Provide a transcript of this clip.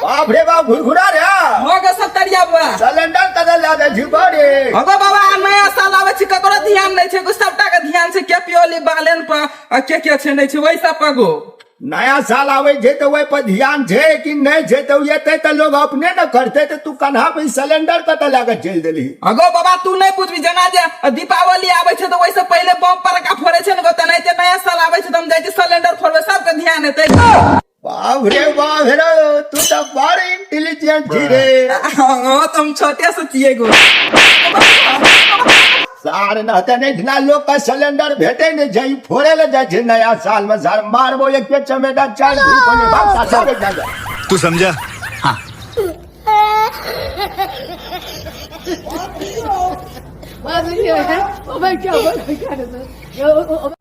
बाप रे बाप घुरघुरा रे हो गए सत्तरिया बुआ सिलेंडर कदल लागे झिबाड़े अगो बाबा नया साल आवे छी ककरो ध्यान नहीं छै सबटा के ध्यान छै के पियोली बालेन पर आ के छै नहीं छै वही सब पगो नया साल आवे छे तो वही पर ध्यान छे कि नहीं छे तो येते तो लोग अपने न करते तो तू कन्हा पे सिलेंडर कदल लागे चल देली अगो बाबा तू नहीं पूछबी जना जे दीपावली आवे छै तो वही से पहले बम पड़का फोड़े छै न गो त नहीं ते नया साल आवे छै त हम जाय छी सिलेंडर फोड़बे सबके ध्यान हेतै बाप रे तू तो बड़ी इंटेलिजेंट छी रे हां तुम छोटे से छिए गो सार नहते नहीं ढिला लोग का सिलेंडर भेटे नहीं जाई फोड़े ले जाए छे नया साल में सर मारबो एक के चमेटा चाल धूप में भाग साथ में जा तू समझा हाँ Oh my God.